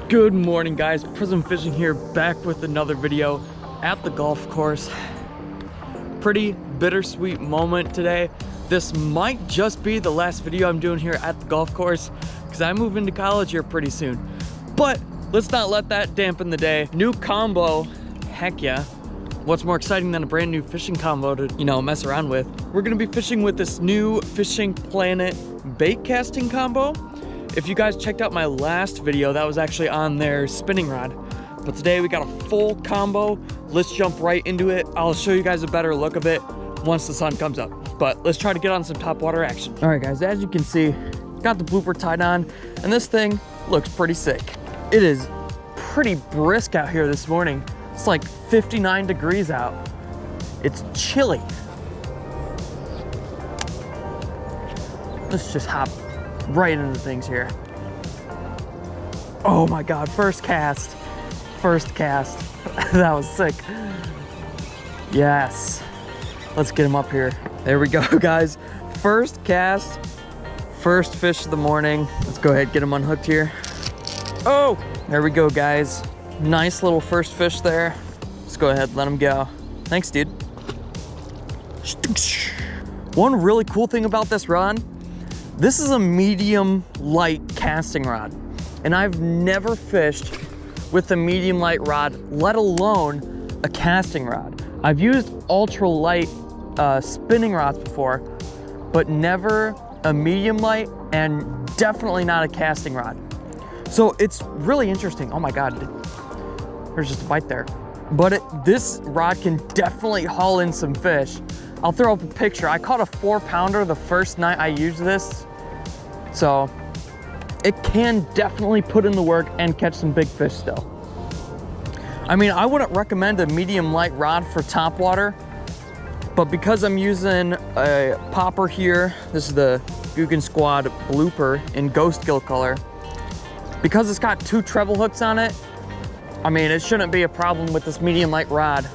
Good morning, guys. Prism Fishing here, back with another video at the golf course. Pretty bittersweet moment today. This might just be the last video I'm doing here at the golf course because I move into college here pretty soon. But let's not let that dampen the day. New combo, heck yeah. What's more exciting than a brand new fishing combo to, mess around with? We're gonna be fishing with this new Fishing Planet bait casting combo. If you guys checked out my last video, that was actually on their spinning rod. But today we got a full combo. Let's jump right into it. I'll show you guys a better look of it once the sun comes up. But let's try to get on some top water action. All right, guys, as you can see, got the blooper tied on, and this thing looks pretty sick. It is pretty brisk out here this morning. It's like 59 degrees out. It's chilly. Let's just hop right into things here. Oh my God, first cast. That was sick. Yes. Let's get him up here. There we go, guys. First cast, first fish of the morning. Let's go ahead and get him unhooked here. Oh, there we go, guys. Nice little first fish there. Let's go ahead and let him go. Thanks, dude. One really cool thing about this rod, this is a medium light casting rod, and I've never fished with a medium light rod, let alone a casting rod. I've used ultra light spinning rods before, but never a medium light, and definitely not a casting rod. So it's really interesting. Oh my God, there's just a bite there. But this rod can definitely haul in some fish. I'll throw up a picture. I caught a 4-pounder the first night I used this. So it can definitely put in the work and catch some big fish still. I mean, I wouldn't recommend a medium light rod for top water, but because I'm using a popper here, this is the Guggen Squad blooper in ghost gill color, because it's got 2 treble hooks on it, I mean, it shouldn't be a problem with this medium light rod.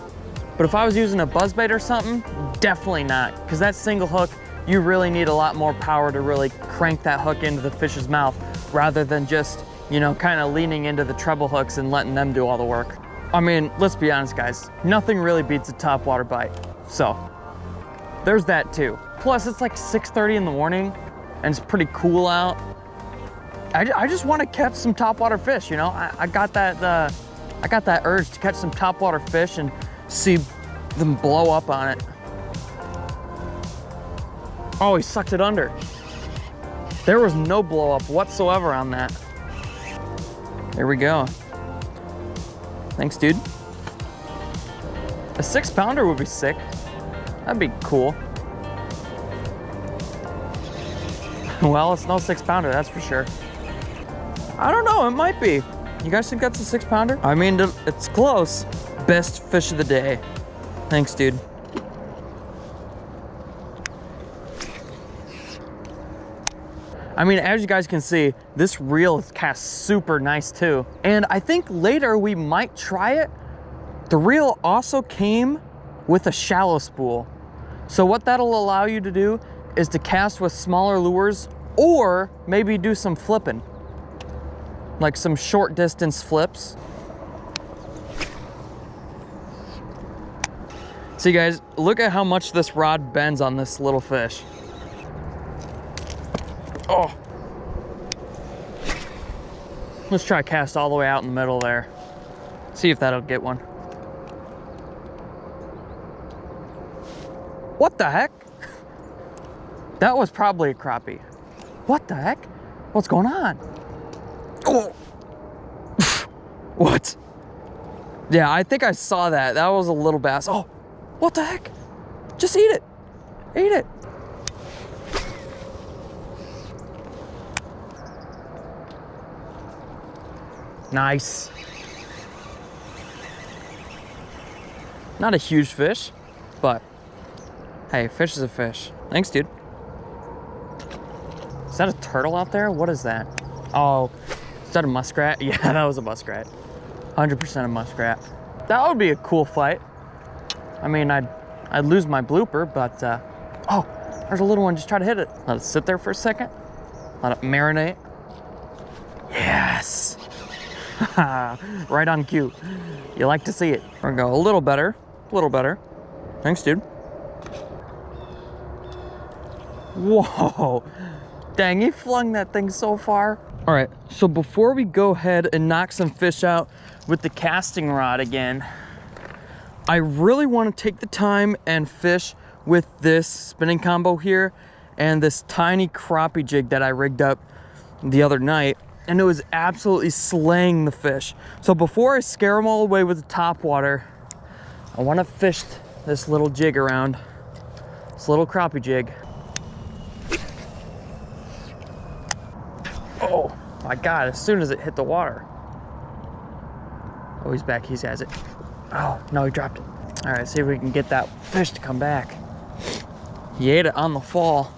But if I was using a buzzbait or something, definitely not, because that single hook, you really need a lot more power to really crank that hook into the fish's mouth rather than just, kind of leaning into the treble hooks and letting them do all the work. I mean, let's be honest, guys, nothing really beats a top water bite. So there's that too. Plus it's like 6:30 in the morning and it's pretty cool out. I just want to catch some topwater fish, I got that urge to catch some topwater fish and see them blow up on it. Oh, he sucked it under. There was no blow up whatsoever on that. There we go. Thanks, dude. A 6-pounder would be sick. That'd be cool. Well, it's no 6-pounder, that's for sure. I don't know, it might be. You guys think that's a 6-pounder? I mean, it's close. Best fish of the day. Thanks, dude. I mean, as you guys can see, this reel is cast super nice too. And I think later we might try it. The reel also came with a shallow spool. So what that'll allow you to do is to cast with smaller lures or maybe do some flipping. Like some short distance flips. See, guys, look at how much this rod bends on this little fish. Oh. Let's try cast all the way out in the middle there. See if that'll get one. What the heck? That was probably a crappie. What the heck? What's going on? Oh. What? Yeah, I think I saw that. That was a little bass. Oh, what the heck? Just eat it. Eat it. Nice. Not a huge fish, but hey, fish is a fish. Thanks, dude. Is that a turtle out there? What is that? Oh, is that a muskrat? Yeah, that was a muskrat. 100% a muskrat. That would be a cool fight. I mean, I'd lose my blooper, but oh, there's a little one. Just try to hit it. Let it sit there for a second. Let it marinate. Yes. Right on cue. You like to see it. We're gonna go a little better, a little better. Thanks, dude. Whoa, dang, he flung that thing so far. All right, so before we go ahead and knock some fish out with the casting rod again, I really want to take the time and fish with this spinning combo here and this tiny crappie jig that I rigged up the other night, and it was absolutely slaying the fish. So before I scare them all away with the top water, I want to fish this little jig around, this little crappie jig. Oh my God, as soon as it hit the water. Oh, he's back, he has it. Oh, no, he dropped it. All right, see if we can get that fish to come back. He ate it on the fall.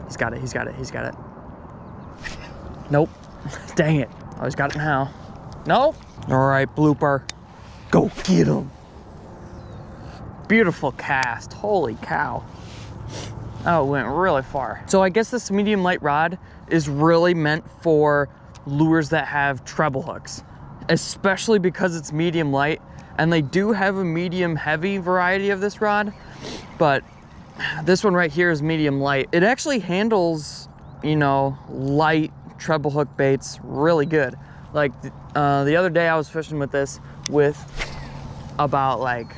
He's got it, he's got it, he's got it. Nope, dang it. Oh, he's got it now. Nope. All right, blooper, go get him. Beautiful cast, holy cow. Oh, it went really far. So I guess this medium light rod is really meant for lures that have treble hooks, especially because it's medium light, and they do have a medium heavy variety of this rod, but this one right here is medium light. It actually handles, you know, light treble hook baits really good. Like the other day I was fishing with this with about like,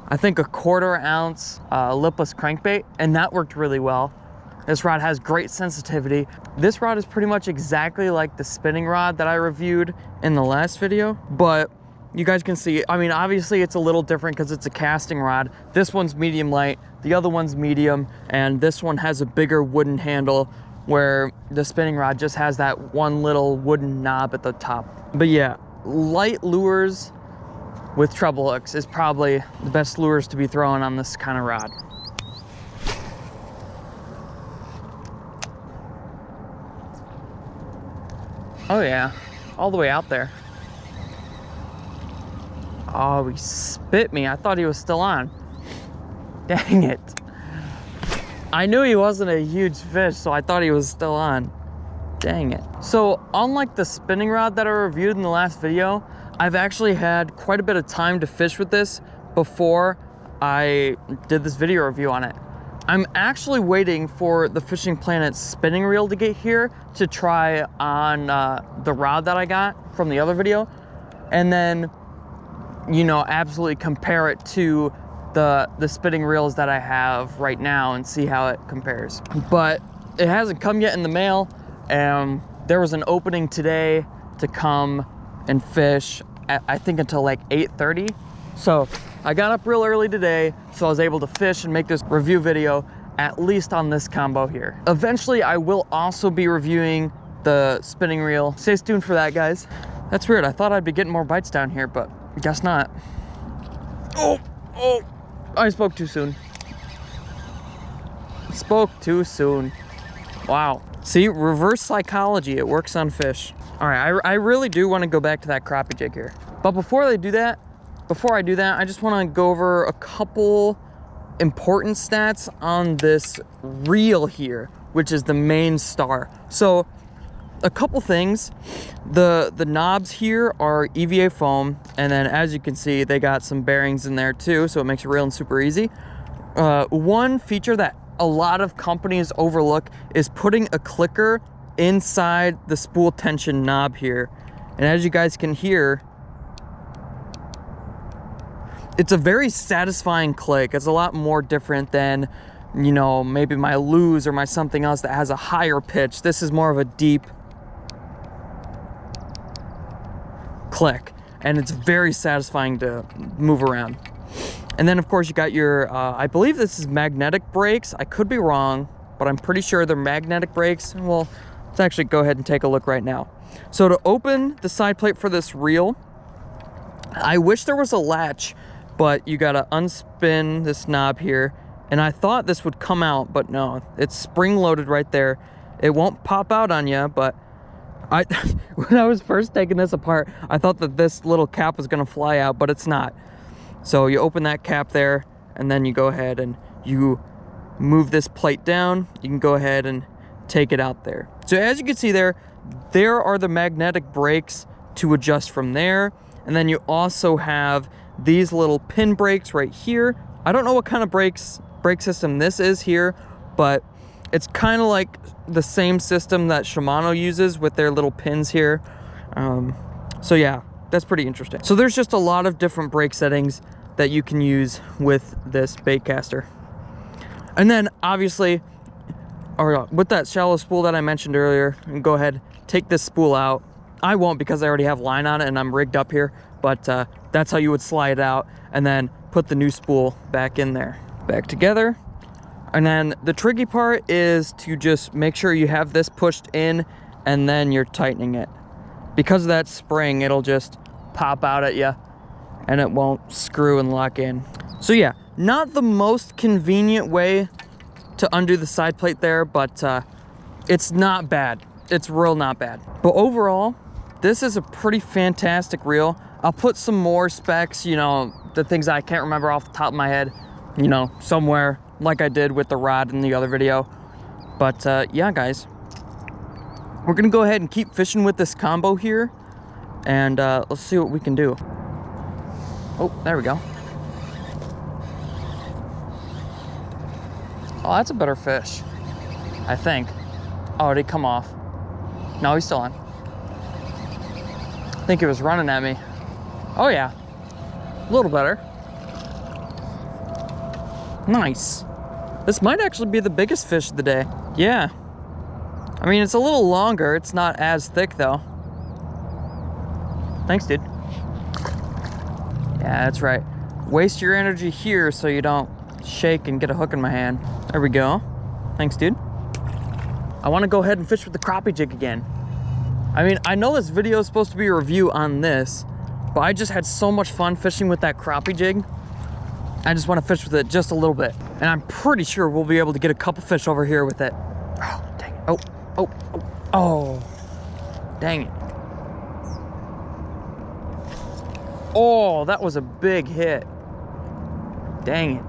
I think a 1/4 ounce lipless crankbait, and that worked really well. This rod has great sensitivity. This rod is pretty much exactly like the spinning rod that I reviewed in the last video, but you guys can see, I mean, obviously it's a little different because it's a casting rod. This one's medium light, the other one's medium, and this one has a bigger wooden handle where the spinning rod just has that one little wooden knob at the top. But yeah, light lures with treble hooks is probably the best lures to be throwing on this kind of rod. Oh yeah, all the way out there. Oh, he spit me. I thought he was still on. Dang it. I knew he wasn't a huge fish, so I thought he was still on. Dang it. So unlike the spinning rod that I reviewed in the last video, I've actually had quite a bit of time to fish with this before I did this video review on it. I'm actually waiting for the Fishing Planet spinning reel to get here to try on the rod that I got from the other video, and then, you know, absolutely compare it to the spinning reels that I have right now and see how it compares. But it hasn't come yet in the mail, and there was an opening today to come and fish at, I think, until like 8:30. So I got up real early today, so I was able to fish and make this review video, at least on this combo here. Eventually I will also be reviewing the spinning reel. Stay tuned for that, guys. That's weird, I thought I'd be getting more bites down here, but guess not. Oh, I spoke too soon. Spoke too soon. Wow. See, reverse psychology, it works on fish. All right, I really do want to go back to that crappie jig here. But before I do that, I just want to go over a couple important stats on this reel here, which is the main star. So a couple things. The knobs here are EVA foam, and then as you can see, they got some bearings in there too, so it makes it reeling super easy. One feature that a lot of companies overlook is putting a clicker inside the spool tension knob here. And as you guys can hear, it's a very satisfying click. It's a lot more different than, you know, maybe my Lose or my something else that has a higher pitch. This is more of a deep click, and it's very satisfying to move around. And then of course you got your, I believe this is magnetic brakes. I could be wrong, but I'm pretty sure they're magnetic brakes. Well, let's actually go ahead and take a look right now. So to open the side plate for this reel, I wish there was a latch, but you gotta unspin this knob here. And I thought this would come out, but no, it's spring loaded right there. It won't pop out on you, but when I was first taking this apart, I thought that this little cap was gonna fly out, but it's not. So you open that cap there, and then you go ahead and you move this plate down. You can go ahead and take it out there. So as you can see there, there are the magnetic brakes to adjust from there. And then you also have these little pin brakes right here. I don't know what kind of brake system this is here, but it's kind of like the same system that Shimano uses with their little pins here. So yeah, that's pretty interesting. So there's just a lot of different brake settings that you can use with this baitcaster. And then obviously, or with that shallow spool that I mentioned earlier, and go ahead, take this spool out. I won't because I already have line on it and I'm rigged up here, but that's how you would slide it out and then put the new spool back in there. Back together. And then the tricky part is to just make sure you have this pushed in and then you're tightening it. Because of that spring, it'll just pop out at you and it won't screw and lock in. So yeah, not the most convenient way to undo the side plate there, but it's not bad. It's real not bad. But overall, this is a pretty fantastic reel. I'll put some more specs, you know, the things I can't remember off the top of my head, you know, somewhere like I did with the rod in the other video. But yeah, guys, we're gonna go ahead and keep fishing with this combo here, and let's see what we can do. Oh, there we go. Oh, that's a better fish, I think. Oh, did he come off? No, he's still on. I think he was running at me. Oh yeah, a little better. Nice. This might actually be the biggest fish of the day. Yeah. I mean, it's a little longer. It's not as thick though. Thanks, dude. Yeah, that's right. Waste your energy here so you don't shake and get a hook in my hand. There we go. Thanks, dude. I want to go ahead and fish with the crappie jig again. I mean, I know this video is supposed to be a review on this, but I just had so much fun fishing with that crappie jig. I just want to fish with it just a little bit. And I'm pretty sure we'll be able to get a couple fish over here with it. Oh, dang it. Oh, oh, oh, oh. Dang it. Oh, that was a big hit. Dang it.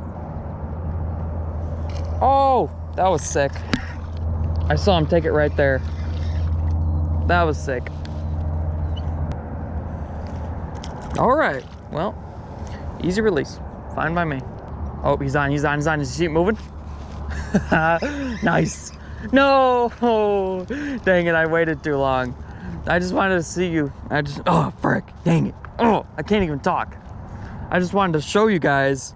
Oh, that was sick. I saw him take it right there. That was sick. All right, well, easy release. Fine by me. Oh, he's on. Is he keep moving? Nice. No, dang it, I waited too long. I just wanted to see you. Oh, frick, dang it. Oh, I can't even talk. I just wanted to show you guys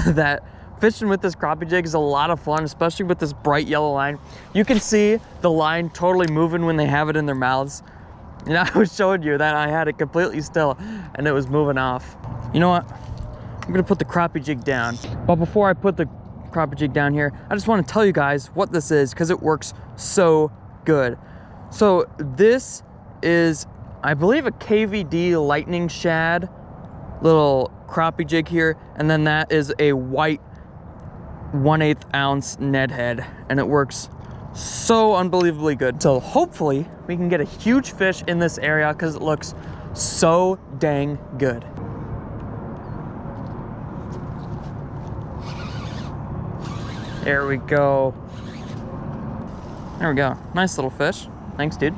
that fishing with this crappie jig is a lot of fun, especially with this bright yellow line. You can see the line totally moving when they have it in their mouths. And I was showing you that I had it completely still and it was moving off. You know what? I'm gonna put the crappie jig down. But before I put the crappie jig down here, I just want to tell you guys what this is because it works so good. So this is, I believe, a KVD lightning shad little crappie jig here, and then that is a white 1/8 ounce Ned head, and it works so unbelievably good. So hopefully we can get a huge fish in this area because it looks so dang good. There we go. There we go. Nice little fish. Thanks, dude.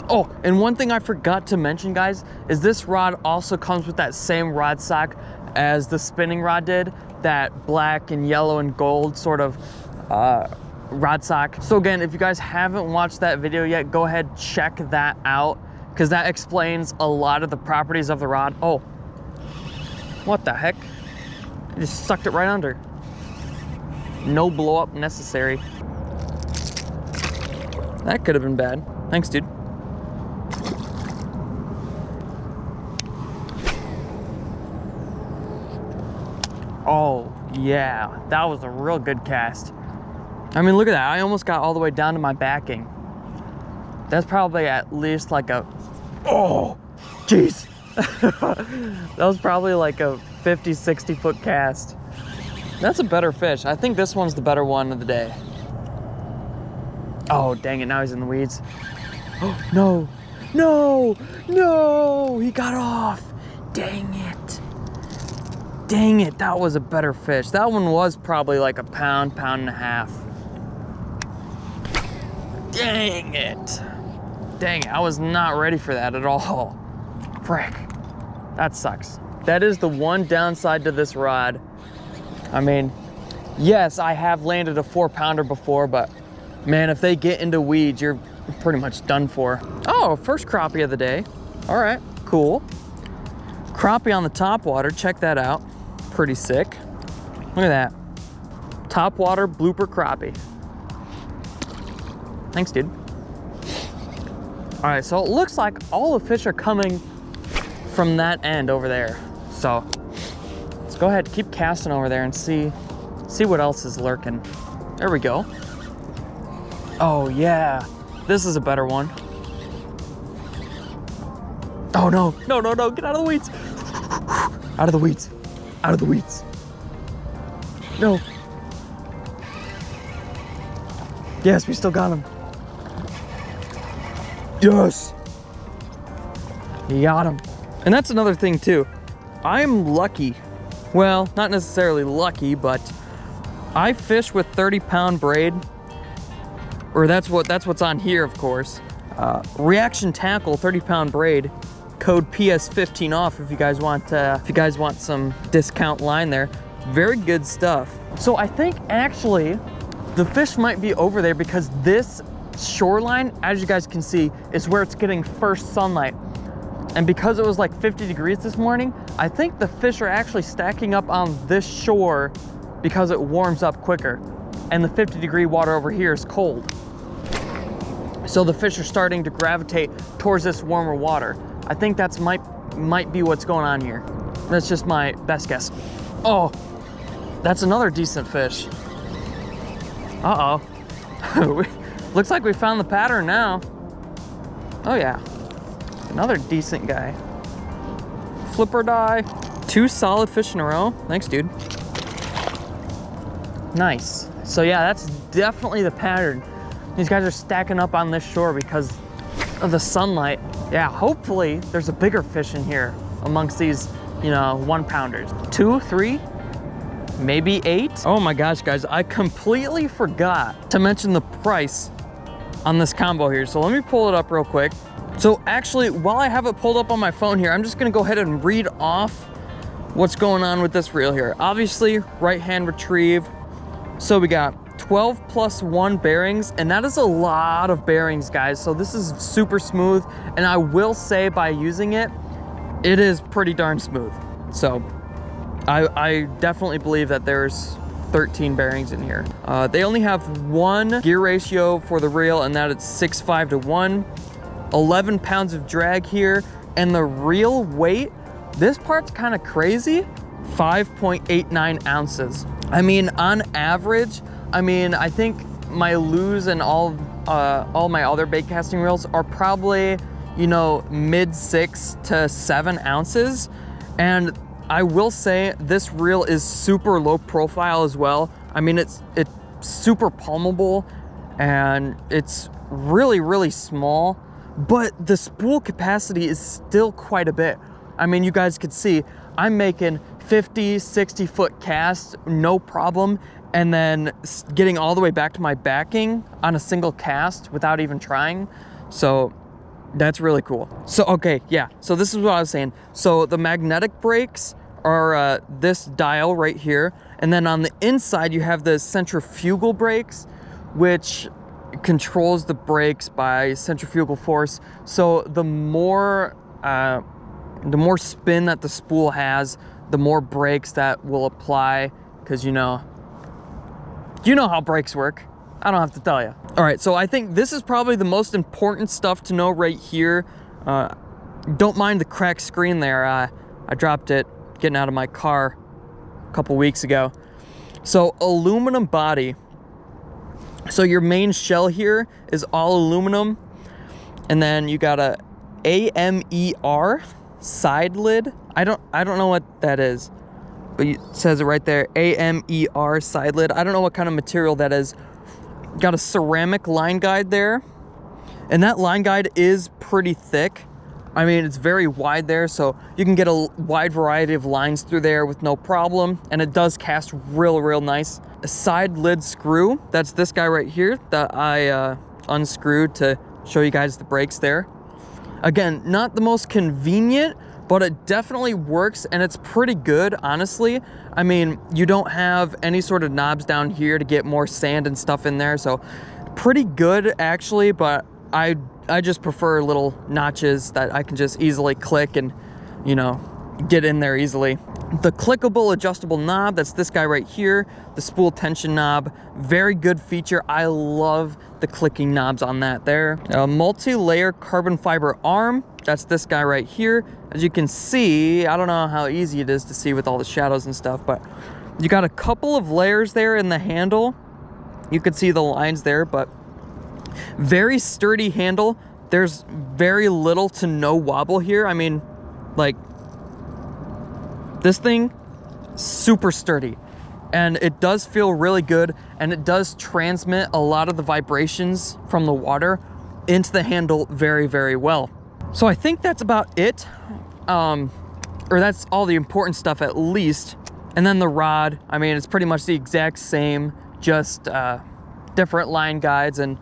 Oh, and one thing I forgot to mention, guys, is this rod also comes with that same rod sock as the spinning rod did, that black and yellow and gold sort of rod sock. So again, if you guys haven't watched that video yet, go ahead, check that out, because that explains a lot of the properties of the rod. Oh, what the heck? I just sucked it right under. No blow up necessary. That could have been bad. Thanks, dude. Oh, yeah, that was a real good cast. I mean, look at that. I almost got all the way down to my backing. That's probably at least like a, oh, jeez. That was probably like a 50, 60 foot cast. That's a better fish. I think this one's the better one of the day. Oh, dang it, now he's in the weeds. Oh, no, no, no, he got off. Dang it. Dang it, that was a better fish. That one was probably like a pound, pound and a half. Dang it. Dang it, I was not ready for that at all. Frick, that sucks. That is the one downside to this rod. I mean, yes, I have landed a 4-pounder before, but man, if they get into weeds, you're pretty much done for. Oh, first crappie of the day. All right, cool. Crappie on the top water, check that out. Pretty sick. Look at that. Top water blooper crappie. Thanks, dude. All right, so it looks like all the fish are coming from that end over there. So let's go ahead, keep casting over there and see what else is lurking. There we go. Oh yeah, this is a better one. Oh no, no, no, no, get out of the weeds. Out of the weeds, out of the weeds. No. Yes, we still got him. Yes. You got him. And that's another thing too. I'm lucky. Well, not necessarily lucky, but I fish with 30-pound braid, or that's what's on here, of course. Reaction tackle, 30-pound braid, code PS15 off if you guys want some discount line there. Very good stuff. So I think actually the fish might be over there because this shoreline, as you guys can see, is where it's getting first sunlight. And because it was like 50 degrees this morning, I think the fish are actually stacking up on this shore because it warms up quicker. And the 50-degree water over here is cold. So the fish are starting to gravitate towards this warmer water. I think that's might be what's going on here. That's just my best guess. Oh, that's another decent fish. Uh-oh. Looks like we found the pattern now. Oh yeah. Another decent guy. Flipper die. 2 solid fish in a row. Thanks, dude. Nice. So yeah, that's definitely the pattern. These guys are stacking up on this shore because of the sunlight. Yeah, hopefully there's a bigger fish in here amongst these, 1-pounders. 2, 3, maybe 8. Oh my gosh, guys, I completely forgot to mention the price on this combo here. So let me pull it up real quick. So actually, while I have it pulled up on my phone here, I'm just gonna go ahead and read off what's going on with this reel here. Obviously, right hand retrieve. So we got 12 plus 1 bearings, and that is a lot of bearings, guys. So this is super smooth, and I will say by using it, it is pretty darn smooth. So I definitely believe that there's 13 bearings in here. They only have 1 gear ratio for the reel, and that it's 6.5 to 1. 11 pounds of drag here, and the reel weight, this part's kind of crazy, 5.89 ounces. I mean, on average, I think my Lew's and all my other bait casting reels are probably, mid 6 to 7 ounces. And I will say this reel is super low profile as well. I mean, it's super palmable and it's really, really small, but the spool capacity is still quite a bit. I mean, you guys could see I'm making 50, 60 foot casts, no problem. And then getting all the way back to my backing on a single cast without even trying. So that's really cool. So, okay, yeah. So this is what I was saying. So the magnetic brakes are this dial right here. And then on the inside, you have the centrifugal brakes, which controls the brakes by centrifugal force. So the more spin that the spool has, the more brakes that will apply, because you know how brakes work. I don't have to tell you. All right, so I think this is probably the most important stuff to know right here. Don't mind the cracked screen there. I dropped it getting out of my car a couple weeks ago. So aluminum body. So your main shell here is all aluminum, and then you got a AMER side lid. I don't know what that is, but it says it right there, AMER side lid. I don't know what kind of material that is. Got a ceramic line guide there, and that line guide is pretty thick. I mean, it's very wide there, so you can get a wide variety of lines through there with no problem, and it does cast real nice. A side lid screw, that's this guy right here that I unscrewed to show you guys the brakes there. Again, not the most convenient, but it definitely works and it's pretty good, honestly. I mean, you don't have any sort of knobs down here to get more sand and stuff in there, so pretty good actually, but I just prefer little notches that I can just easily click and, you know, get in there easily. The clickable adjustable knob, that's this guy right here, the spool tension knob, very good feature. I love the clicking knobs on that there. A multi-layer carbon fiber arm, that's this guy right here. As you can see, I don't know how easy it is to see with all the shadows and stuff, but you got a couple of layers there in the handle. You can see the lines there, but very sturdy handle. There's very little to no wobble here. I mean, like, this thing, super sturdy, and it does feel really good, and it does transmit a lot of the vibrations from the water into the handle very, very well. So I think that's about it, or that's all the important stuff at least. And then the rod, I mean, it's pretty much the exact same, just different line guides and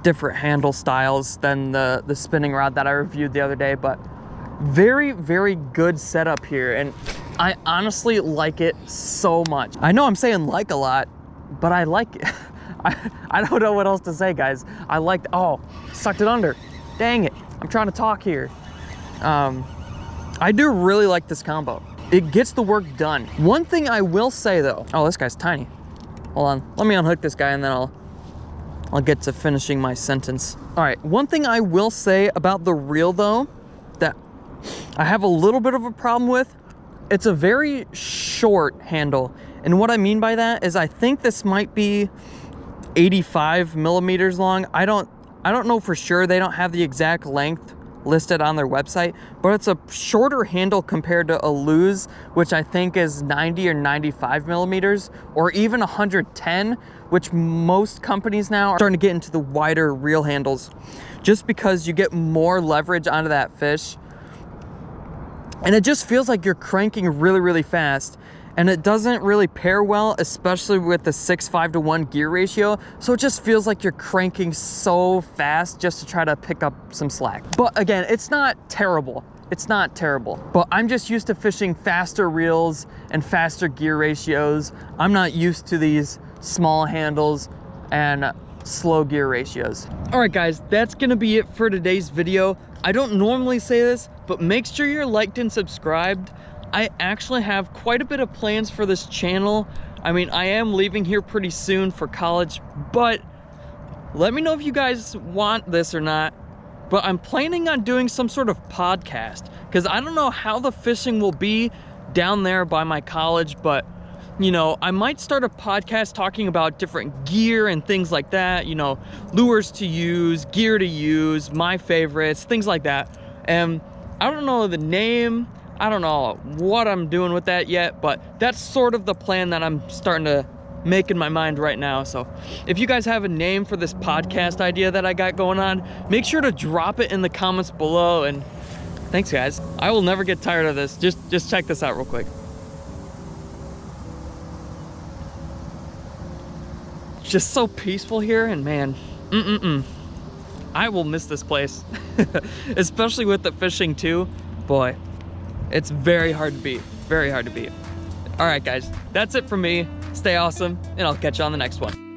different handle styles than the spinning rod that I reviewed the other day, but very, very good setup here, and I honestly like it so much. I know I'm saying like a lot, but I like it. I don't know what else to say, guys. I liked, oh, sucked it under. Dang it, I'm trying to talk here. I do really like this combo. It gets the work done. One thing I will say though, oh, this guy's tiny. Hold on, let me unhook this guy and then I'll get to finishing my sentence. All right, one thing I will say about the reel though, that I have a little bit of a problem with, it's a very short handle. And what I mean by that is I think this might be 85 millimeters long. I don't know for sure. They don't have the exact length listed on their website, but it's a shorter handle compared to a Luz, which I think is 90 or 95 millimeters, or even 110, which most companies now are starting to get into the wider reel handles, just because you get more leverage onto that fish. And it just feels like you're cranking really, really fast. And it doesn't really pair well, especially with the 6:5:1 gear ratio. So it just feels like you're cranking so fast just to try to pick up some slack. But again, it's not terrible. It's not terrible. But I'm just used to fishing faster reels and faster gear ratios. I'm not used to these small handles and slow gear ratios. All right, guys, that's gonna be it for today's video. I don't normally say this, but make sure you're liked and subscribed. I actually have quite a bit of plans for this channel. I mean, I am leaving here pretty soon for college, but let me know if you guys want this or not. But I'm planning on doing some sort of podcast, because I don't know how the fishing will be down there by my college, but you know, I might start a podcast talking about different gear and things like that, you know, lures to use, gear to use, my favorites, things like that. And I don't know the name, I don't know what I'm doing with that yet, but that's sort of the plan that I'm starting to make in my mind right now. So if you guys have a name for this podcast idea that I got going on, make sure to drop it in the comments below. And thanks, guys. I will never get tired of this. Just check this out real quick. It's just so peaceful here, and man, I will miss this place. Especially with the fishing too. Boy, it's very hard to beat. Very hard to beat. All right, guys, that's it from me. Stay awesome, and I'll catch you on the next one.